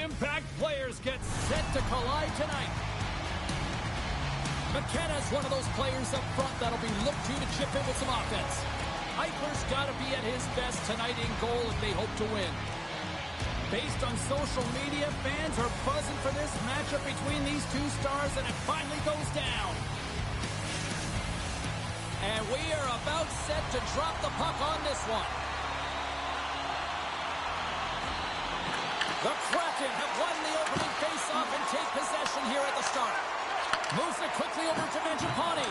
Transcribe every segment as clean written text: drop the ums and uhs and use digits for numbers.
Impact players get set to collide tonight. McKenna's one of those players up front that'll be looked to chip in with some offense. Eichler's got to be at his best tonight in goal if they hope to win. Based on social media, fans are buzzing for this matchup between these two stars, and it finally goes down. And we are about set to drop the puck on this one. The Kraken have won the opening faceoff and take possession here at the start. Moves it quickly over to Mangiapane.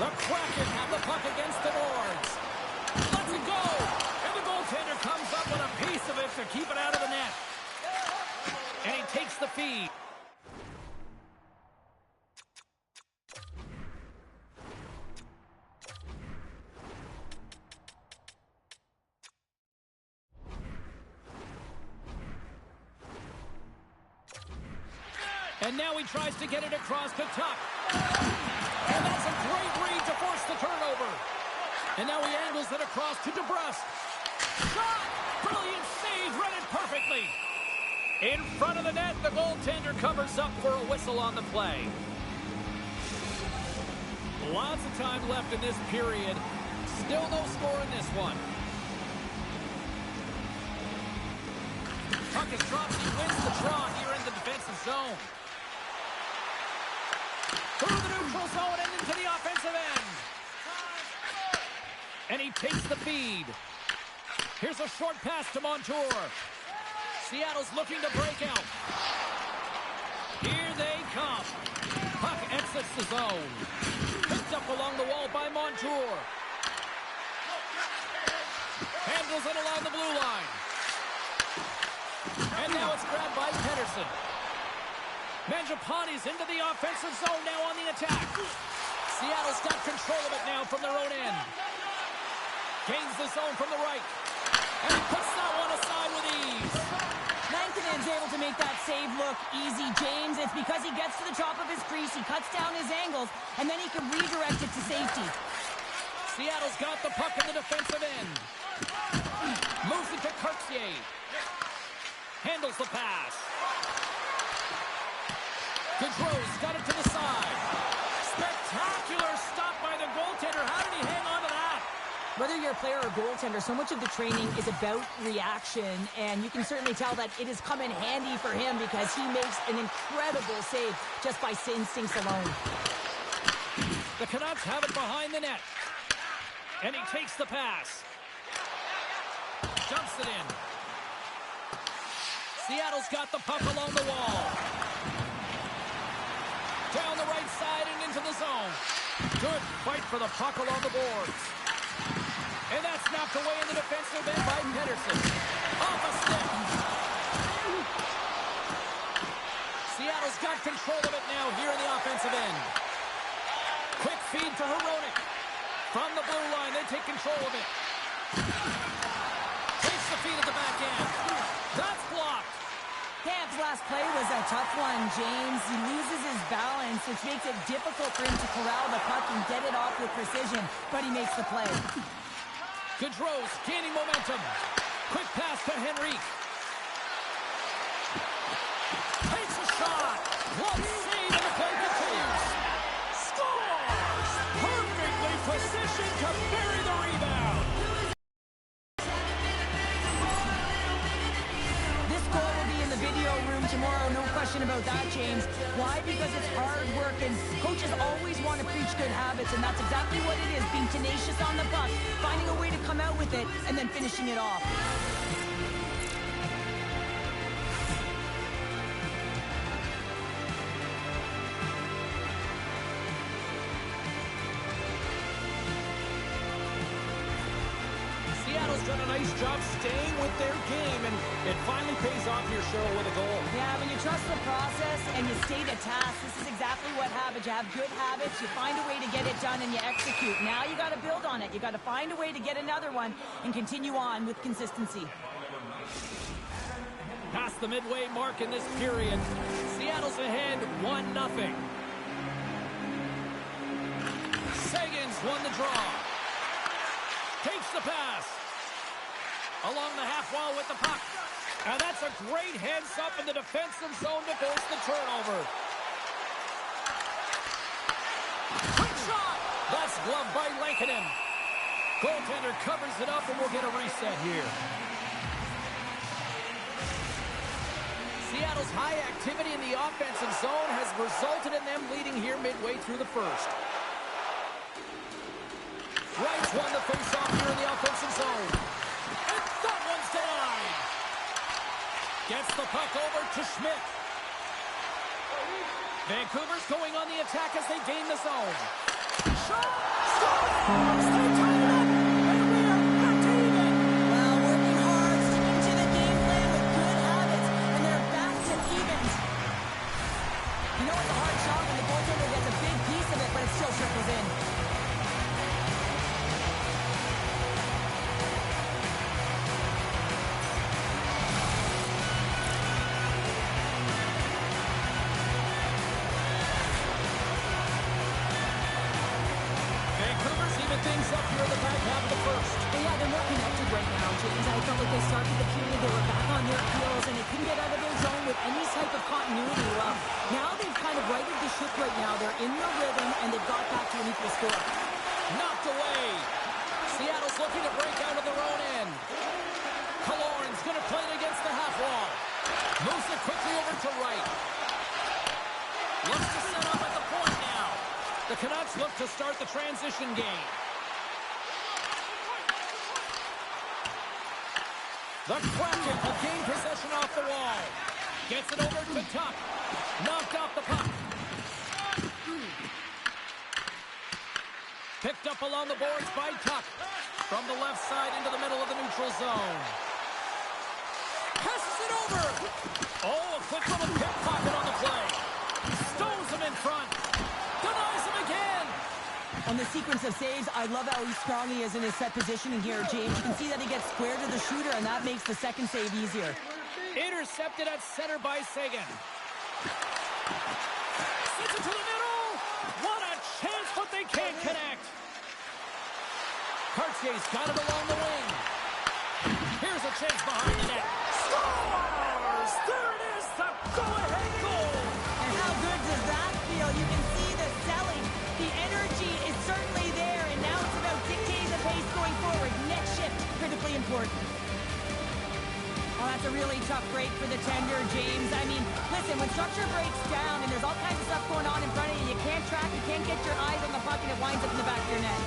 The Kraken have the puck against the boards. Let's it go! And the goaltender comes up with a piece of it to keep it out of the net. And he takes the feed. And now he tries to get it across to Tuck. And that's a great read to force the turnover. And now he angles it across to DeBrusque. Shot! Brilliant save, read it perfectly. In front of the net, the goaltender covers up for a whistle on the play. Lots of time left in this period. Still no score in this one. Puck is dropped. He wins the draw here in the defensive zone. Through the neutral zone and into the offensive end. And he takes the feed. Here's a short pass to Montour. Seattle's looking to break out. Here they come. Puck exits the zone. Picked up along the wall by Montour. Handles it along the blue line. And now it's grabbed by Pettersson. Mangiapane's into the offensive zone now on the attack. Seattle's got control of it now from their own end. Gains the zone from the right. And he puts that one aside with ease. Lankinen's able to make that save look easy, James. It's because he gets to the top of his crease, he cuts down his angles, and then he can redirect it to safety. Seattle's got the puck in the defensive end. Moves it to Cartier. Handles the pass. Gaudreau's got it to the side. Spectacular stop by the goaltender. How did he hang on to that? Whether you're a player or goaltender, so much of the training is about reaction, and you can certainly tell that it has come in handy for him because he makes an incredible save just by instincts alone. The Canucks have it behind the net. And he takes the pass. Dumps it in. Seattle's got the puck along the wall. Down the right side and into the zone. Good fight for the puck along the boards. And that's knocked away in the defensive end by Pettersson. Off a stick. Seattle's got control of it now here in the offensive end. Quick feed to Hronek. From the blue line, they take control of it. Takes the feed at the back end. That's blocked. Camp's last play was a tough one, James. He loses his balance, which makes it difficult for him to corral the puck and get it off with precision, but he makes the play. Gaudreau's gaining momentum. Quick pass to Henrique. Takes a shot. One save and the play continues. Scores! Perfectly positioned to bury the rebound. This goal will be in the video room tomorrow, no question about that, James. Why? Because it's hard work, and coaches always want to preach good habits, and that's exactly what it is, being tenacious on the puck, finding a way to come out with it, and then finishing it off. Seattle's done a nice job staying with their game, and it finally pays off here, Cheryl, with a goal. Yeah, when you trust the process and you stay to task, this is exactly what happens. You have good habits, you find a way to get it done, and you execute. Now you got to build on it. You got to find a way to get another one and continue on with consistency. Past the midway mark in this period, Seattle's ahead 1-0. Sagan's won the draw. Takes the pass. Along the half wall with the puck. And that's a great heads up in the defensive zone to force the turnover. Quick shot! That's gloved by Lankinen. Goaltender covers it up and we'll get a reset here. Seattle's high activity in the offensive zone has resulted in them leading here midway through the first. Wright's won the face-off here in the offensive zone. And that one's denied. Gets the puck over to Schmidt. Vancouver's going on the attack as they gain the zone. Shot! Scores! They tie it up! And we are back to even! Well, working hard, sticking to the game plan with good habits, and they're back to evens. You know it's a hard shot when the goaltender gets a big piece of it, but it still trickles in. Things up here in the back half of the first. Yeah, they're more connected right now, James. I felt like they started the period, they were back on their heels, and they couldn't get out of their zone with any type of continuity. Well, now they've kind of righted the ship right now. They're in the rhythm, and they've got back to an equal score. Knocked away. Seattle's looking to break out of their own end. Killorn's going to play it against the half wall. Moves it quickly over to Wright. Looks to set up at the point now. The Canucks look to start the transition game. The Kraken have gained possession off the wall. Gets it over to Tuck. Knocked off the puck. Picked up along the boards by Tuck. From the left side into the middle of the neutral zone. Passes it over. Oh, a quick little pickpocket on the play. Stones him in front. Denies him again. On the sequence of saves, I love how strong he is in his set positioning here, James. You can see that he gets square to the shooter, and that makes the second save easier. Intercepted at center by Sagan. Sends it to the middle. What a chance, but they can't connect. Cartier's got it along the wing. Here's a chance behind the net. Scores! There it is, the go-ahead goal. And how good does that feel? You can see the selling. The energy is certainly there, and now it's about dictating the pace going forward. Next shift, critically important. Oh, that's a really tough break for the tender, James. I mean, listen, when structure breaks down and there's all kinds of stuff going on in front of you, you can't track, you can't get your eyes on the puck, and it winds up in the back of your net.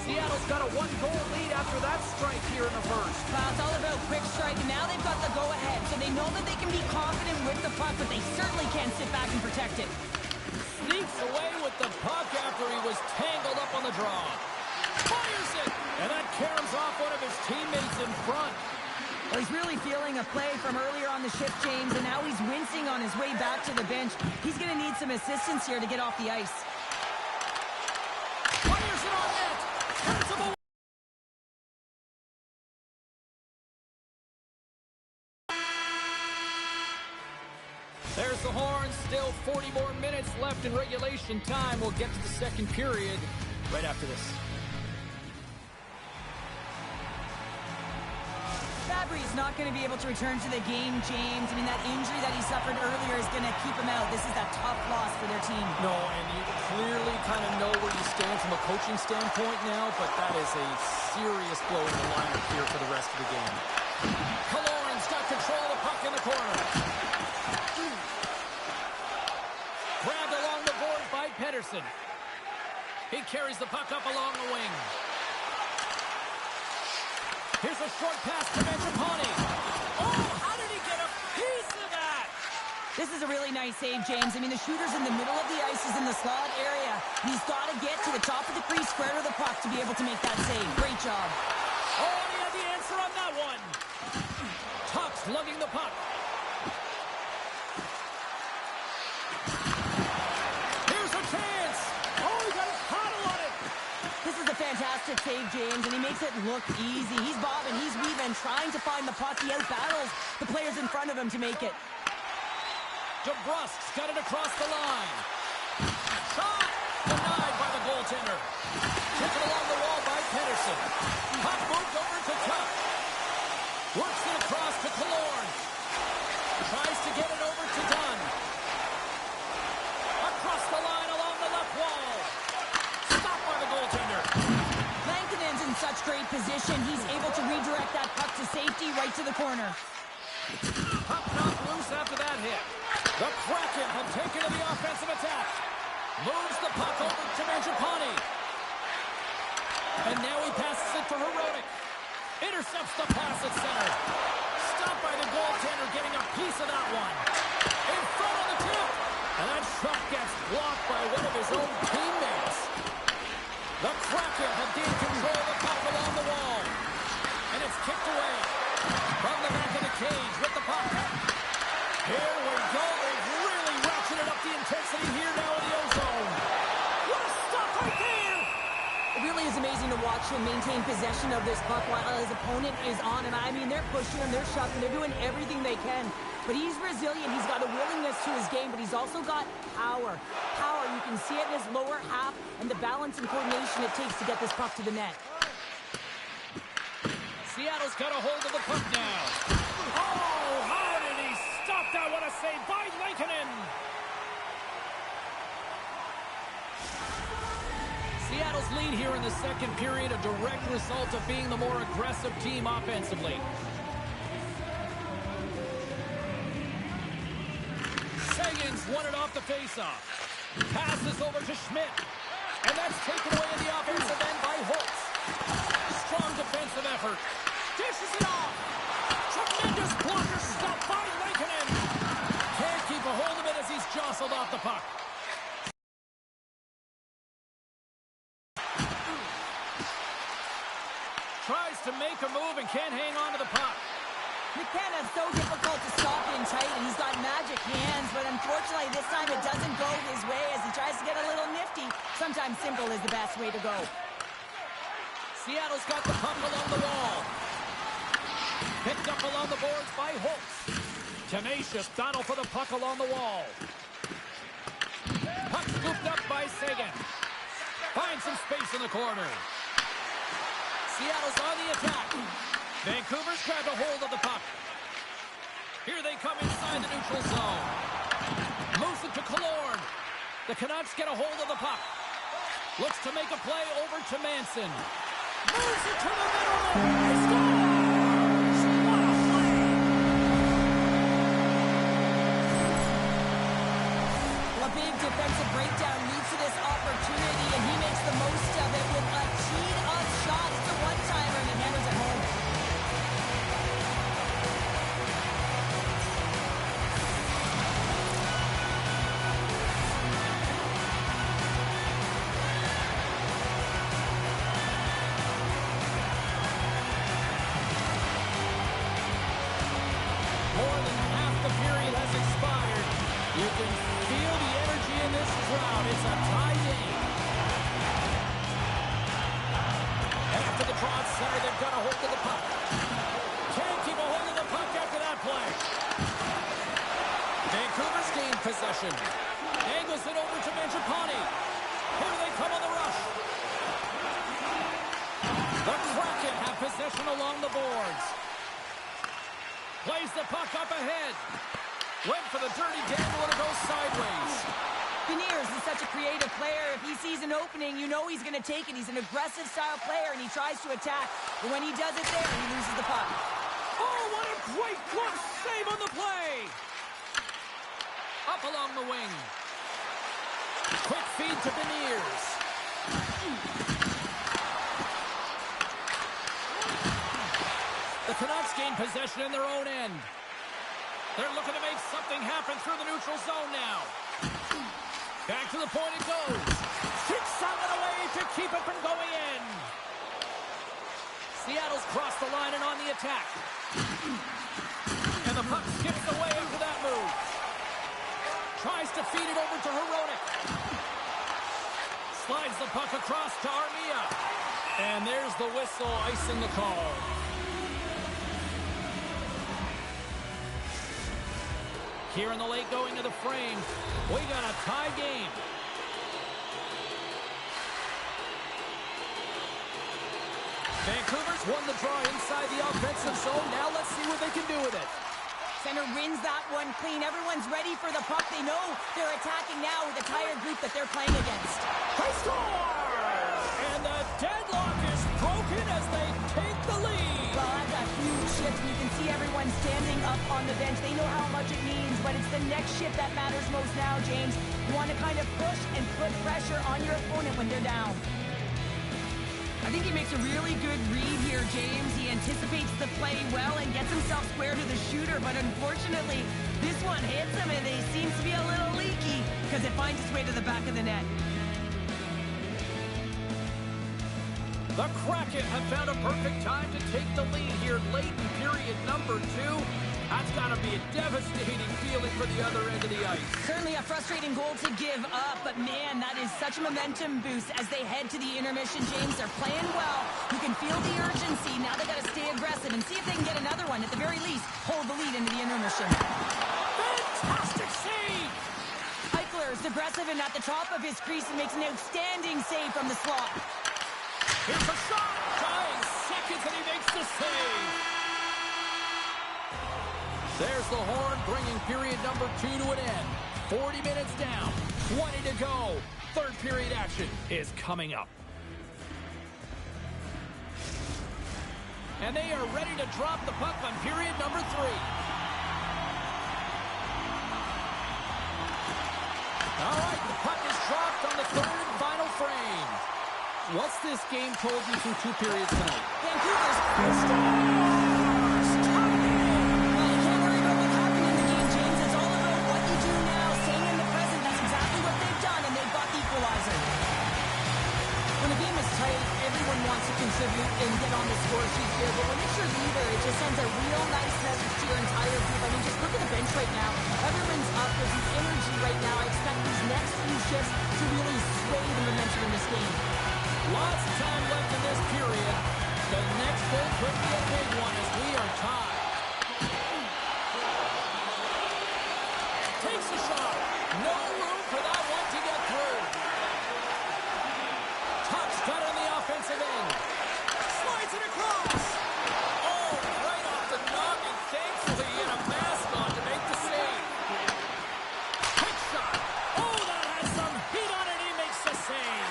Seattle's got a one-goal lead after that strike here in the first. Well, it's all about quick strike, and now they've got the go-ahead, so they know that they can be confident with the puck, but they certainly can't sit back and protect it. Sneaks away with the puck after he was tangled up on the draw. Fires it! And that caroms off one of his teammates in front. Well, he's really feeling a play from earlier on the shift, James, and now he's wincing on his way back to the bench. He's going to need some assistance here to get off the ice. Fires it on net! Turns him away! There's the horn. Still 40 more minutes left in regulation time. We'll get to the second period right after this. Fabry's not going to be able to return to the game, James. I mean, that injury that he suffered earlier is going to keep him out. This is a tough loss for their team. No, and you clearly kind of know where you stand from a coaching standpoint now, but that is a serious blow in the lineup here for the rest of the game. Killorn's got control of the puck in the corner. Grabbed along the boards by Pedersen. He carries the puck up along the wing. Here's a short pass to Mangiapane. Oh, how did he get a piece of that? This is a really nice save, James. I mean, the shooter's in the middle of the ice. He's in the slot area. He's got to get to the top of the crease, square to the puck to be able to make that save. Great job. Oh, he had the answer on that one. Tuck's lugging the puck. Here's a chance. Oh, he got a paddle on it. This is a fantastic save, James, and he makes it look easy. He's bobbing, he's weaving, trying to find the puck. He out-battles the players in front of him to make it. DeBrusk's got it across the line. Shot! Denied by the goaltender. Tipped along the wall by Pedersen. Puck moved over to Tuck. Works it across to Killorn. Tries to get it over to Dunn. Across the line along the left wall. Stopped by the goaltender. Lankinen's in such great position. He's able to redirect that puck to safety right to the corner. Puck knocked loose after that hit. The Kraken have taken to the offensive attack. Moves the puck over to Mangiapane. And now he passes it to Hronek. Intercepts the pass at center. Stopped by the goaltender, getting a piece of that one. In front of the tip. And that shot gets blocked by one of his own teammates. The Kraken have gained control of the puck along the wall. And it's kicked away. From the back of the cage with the puck. Here we go. They've really ratcheted up the intensity here now in the O-zone. What a stop right there! It really is amazing to watch him maintain possession of this puck while his opponent is on. And I mean, they're pushing him, they're shoving, they're doing everything they can. But he's resilient. He's got a willingness to his game, but he's also got power. Power, you can see it in his lower half and the balance and coordination it takes to get this puck to the net. Seattle's got a hold of the puck now. Oh, how did he stop that? What a save by Lankinen. Seattle's lead here in the second period, a direct result of being the more aggressive team offensively. Sagan's won it off the faceoff. Passes over to Schmidt. And that's taken away in the offensive end by Holtz. Strong defensive effort. Dishes it off. Tremendous blocker stop by Lankinen. Can't keep a hold of it as he's jostled off the puck. Tries to make a move and can't hang on to the puck. McKenna's so difficult to stop in tight, and he's got magic hands, but unfortunately this time it doesn't go his way as he tries to get a little nifty. Sometimes simple is the best way to go. Seattle's got the puck along the wall. Picked up along the boards by Holtz. Tenacious battle for the puck along the wall. Puck scooped up by Sagan. Finds some space in the corner. Seattle's on the attack. Vancouver's grabbed a hold of the puck. Here they come inside the neutral zone. Moves it to Killorn. The Canucks get a hold of the puck. Looks to make a play over to Manson. Moves it to the middle. He scores! What a play! A big defensive breakdown leads to this opportunity, and he makes the most of it with a teed-up shot. It's a one-timer, and he hammers it home. More than half the period has expired. You can feel the energy in this crowd. It's a tie game. And after the draw at center, they've got a hold of the puck. Can't keep a hold of the puck after that play. Vancouver's gained possession. Angles it over to Mangiapane. Here they come on the rush. The Kraken have possession along the boards. Plays the puck up ahead. Went for the dirty dangle and it goes sideways. Beniers is such a creative player. If he sees an opening, you know he's going to take it. He's an aggressive style player, and he tries to attack. But when he does it there, he loses the puck. Oh, what a great glove save on the play. Up along the wing. Quick feed to Beniers. The Canucks gain possession in their own end. They're looking to make something happen through the neutral zone now. Back to the point it goes. Kicks out of the way to keep it from going in. Seattle's crossed the line and on the attack. And the puck skips away after that move. Tries to feed it over to Hronek. Slides the puck across to Armia. And there's the whistle icing the call. Here in the late going to the frame, we got a tie game. Vancouver's won the draw inside the offensive zone. Now let's see what they can do with it. Center wins that one clean. Everyone's ready for the puck. They know they're attacking now with the tired group that they're playing against. They score! And the deadlock is broken as they take the lead. Well, that's a huge shift. You can see everyone standing up on the bench. They know how much it means, but it's the next shift that matters most now, James. You want to kind of push and put pressure on your opponent when they're down. I think he makes a really good read here, James. He anticipates the play well and gets himself square to the shooter, but unfortunately, this one hits him and he seems to be a little leaky because it finds its way to the back of the net. The Kraken have found a perfect time to take the lead here late in period number 2. That's got to be a devastating feeling for the other end of the ice. Certainly a frustrating goal to give up, but man, that is such a momentum boost as they head to the intermission, James. They're playing well. You can feel the urgency. Now they got to stay aggressive and see if they can get another one. At the very least, hold the lead into the intermission. Fantastic save! Eichler is aggressive and at the top of his crease and makes an outstanding save from the slot. Here's a shot! Dying seconds and he makes the save! There's the horn, bringing period number 2 to an end. 40 minutes down, 20 to go. Third period action is coming up. And they are ready to drop the puck on period number 3. All right, the puck is dropped on the third and final frame. What's this game told you through 2 periods tonight? Vancouver's wants to contribute and get on the score sheet here, but when it's your leader, it just sends a real nice message to your entire group. I mean, just look at the bench right now. Everyone's up. There's an energy right now. I expect these next few shifts to really sway the momentum in this game. Lots of time left in this period. The next goal could be a big one as we are tied. Takes a shot. No room for that one to get through. Tuck's got it on the offensive end. Slides it across. Oh, right off the noggin. Thankfully, in a mask on to make the save. Quick shot. Oh, that has some heat on it. He makes the save.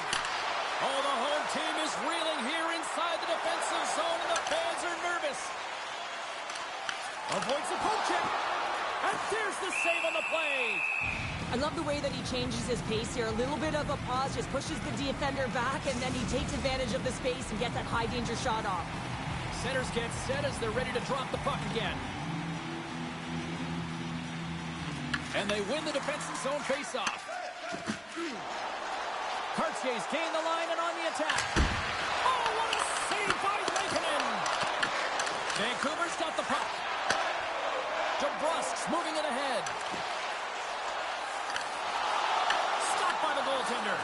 Oh, the home team is reeling here inside the defensive zone, and the fans are nervous. Avoids the poke check. And there's the save on the play. I love the way that he changes his pace here. A little bit of a pause, just pushes the defender back, and then he takes advantage of the space and gets that high-danger shot off. Centers get set as they're ready to drop the puck again. And they win the defensive zone face-off. Cartier's gained the line and on the attack. Oh, what a save by Lankinen! Vancouver's got the puck. DeBrusk's moving it ahead. Stopped by the goaltender.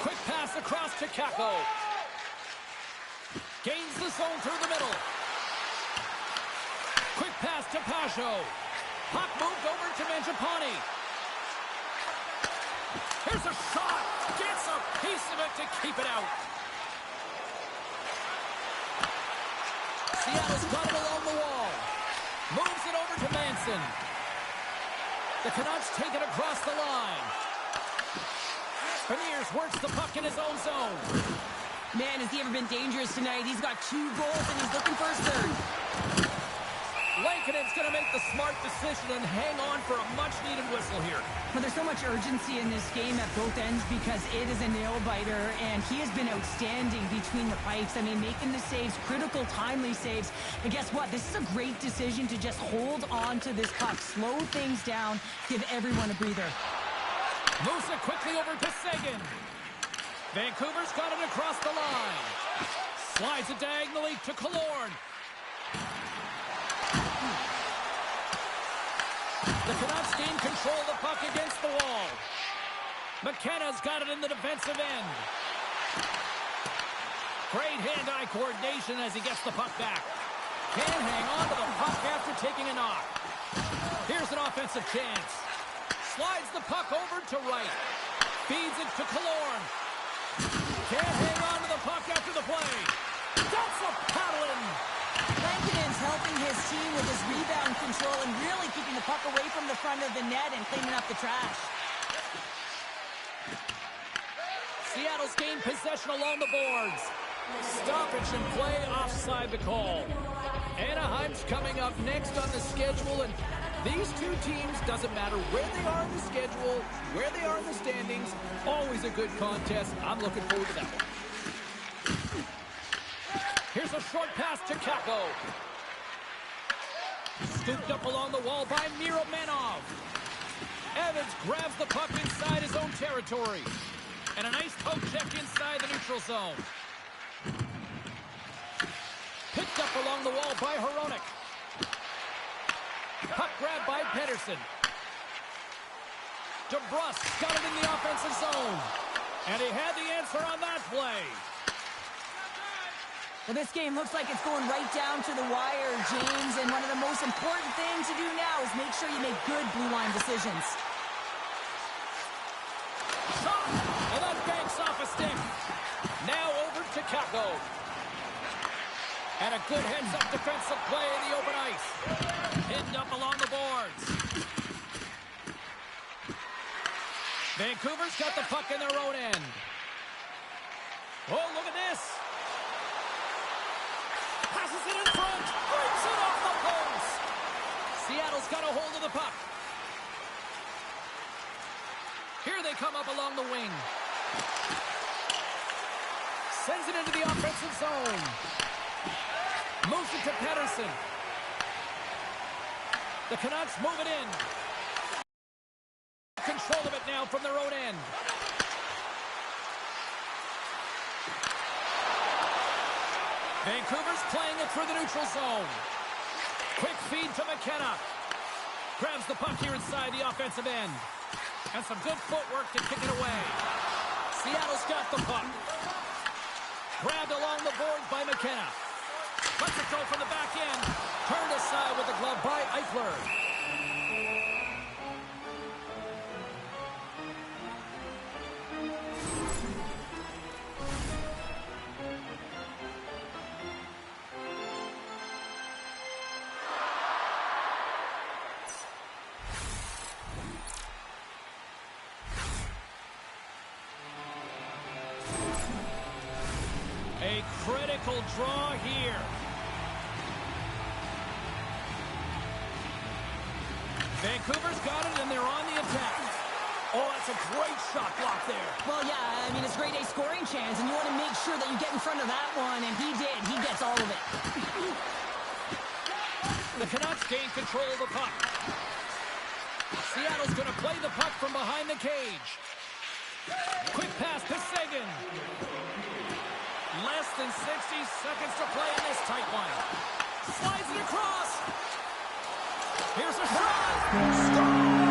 Quick pass across to Kako. Gains the zone through the middle. Quick pass to Pajot. Puck moved over to Mangiapane. Here's a shot. Gets a piece of it to keep it out. Seattle's got it along the wall. Moves it over to Manson. The Canucks take it across the line. Beniers works the puck in his own zone. Man, has he ever been dangerous tonight? He's got 2 goals and he's looking for his third. Lankinen's going to make the smart decision and hang on for a much-needed whistle here. But there's so much urgency in this game at both ends because it is a nail-biter, and he has been outstanding between the pipes. I mean, making the saves, critical, timely saves. And guess what? This is a great decision to just hold on to this puck, slow things down, give everyone a breather. Moves it quickly over to Seguin. Vancouver's got it across the line. Slides it diagonally to Killorn. The Canucks gain control of the puck against the wall. McKenna's got it in the defensive end. Great hand-eye coordination as he gets the puck back. Can't hang on to the puck after taking a knock. Here's an offensive chance. Slides the puck over to right. Feeds it to Killorn. Can't hang on to the puck after the play. That's a paddling. Lankinen's helping his team with his rebound control and really keeping the puck away from the front of the net and cleaning up the trash. Seattle's gained possession along the boards. Stoppage in play, offside the call. Anaheim's coming up next on the schedule, and these two teams, doesn't matter where they are in the schedule, where they are in the standings, always a good contest. I'm looking forward to that one. Here's a short pass to Kako. Scooped up along the wall by Miromanov. Evans grabs the puck inside his own territory. And a nice poke check inside the neutral zone. Picked up along the wall by Hronek. Puck grab by Pedersen. DeBrusque got it in the offensive zone. And he had the answer on that play. Well, this game looks like it's going right down to the wire, James. And one of the most important things to do now is make sure you make good blue line decisions. Shot! And that banks off a stick. Now over to Kako. And a good heads-up defensive play in the open ice. Pinned up along the boards. Vancouver's got the puck in their own end. Oh, look at this. Passes it in front. Brings it off the post. Seattle's got a hold of the puck. Here they come up along the wing. Sends it into the offensive zone. Moves it to Pedersen. The Canucks move it in. Control of it now from their own end. Vancouver's playing it through the neutral zone. Quick feed to McKenna. Grabs the puck here inside the offensive end. And some good footwork to kick it away. Seattle's got the puck. Grabbed along the boards by McKenna. Lets it go from the back end. Turned aside with the glove by Eichler. A critical draw here. Vancouver's got it, and they're on the attack. Oh, that's a great shot block there. Well, yeah, I mean, it's a grade A scoring chance, and you want to make sure that you get in front of that one, and he did. He gets all of it. The Canucks gain control of the puck. Seattle's going to play the puck from behind the cage. Quick pass to Seguin. Less than 60 seconds to play in this tight one. Slides it across. Here's a shot. Scores!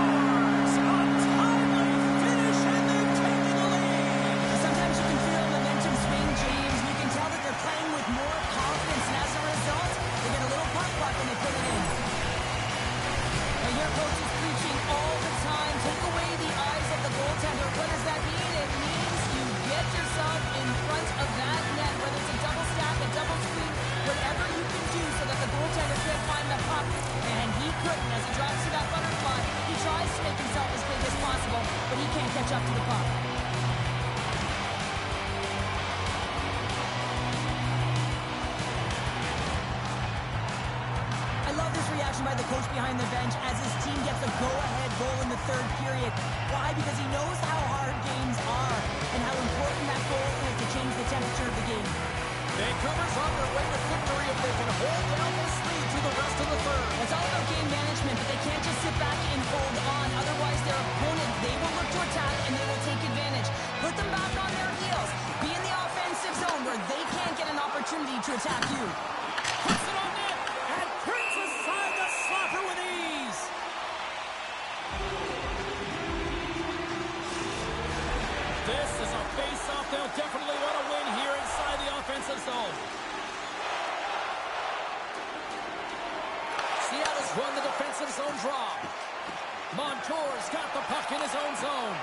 A timely finish, and they've taken the lead. Sometimes you can feel momentum swing, James. You can tell that they're playing with more confidence, and as a result, they get a little puck luck and they put it in. And your coach is preaching all the time. Take away the eyes of the goaltender. What does that mean? It means you get yourself in front of that net, whether it's a double stack, a double screen, whatever you can do so that the goaltender can't find the puck. And he couldn't. As he drives to that butterfly, he tries to make himself as big as possible, but he can't catch up to the puck. I love this reaction by the coach behind the bench as his team gets a go-ahead goal in the third period. Why? Because he knows how hard games are and how important that goal is to change the temperature of the game. Vancouver's on their way to victory if they can hold down this lead to the rest of the third. It's all about game management, but they can't just sit back and hold on. Otherwise, their opponent, they will look to attack and they will take advantage. Put them back on their heels. Be in the offensive zone where they can't get an opportunity to attack you. Puts it on net and turns aside the slapper with ease. This is a face-off they'll definitely want to win here inside the offensive zone. Seattle's won the defensive zone draw. Montour's got the puck in his own zone.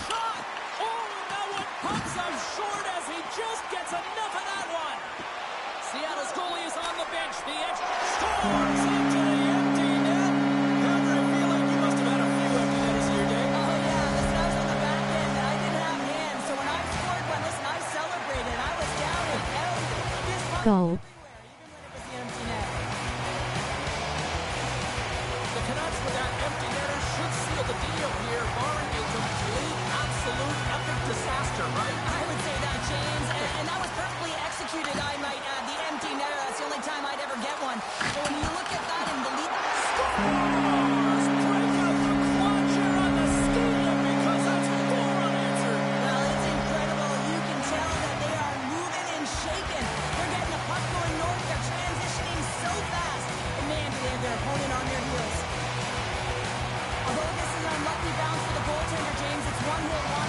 Shot! Oh, that one pumps up short as he just gets enough of that one. Seattle's goalie is on the bench. The edge scores into the empty net. Connor, I feel like you must have had a few empty netters in your day. Oh, yeah. Listen, I was on the back end, and I didn't have hands. So when I scored one, listen, I celebrated. I was down and out. This puck Goal. everywhere, even when it was the empty net. The Canucks with that empty netter should seal the deal here, barring a complete, absolute, epic disaster, right? I would say that, James. And that was perfectly executed, I might add. The empty netter, that's the only time I'd ever get one. So when you look at that and believe Scores! Break out the quad here on the stadium because that's 4 unanswered. well, it's incredible. You can tell that they are moving and shaking. They're getting the puck going north. They're transitioning so fast. And man, do they have their opponent on their heels. Although this is an unlucky bounce for the goaltender, James, it's one he'll want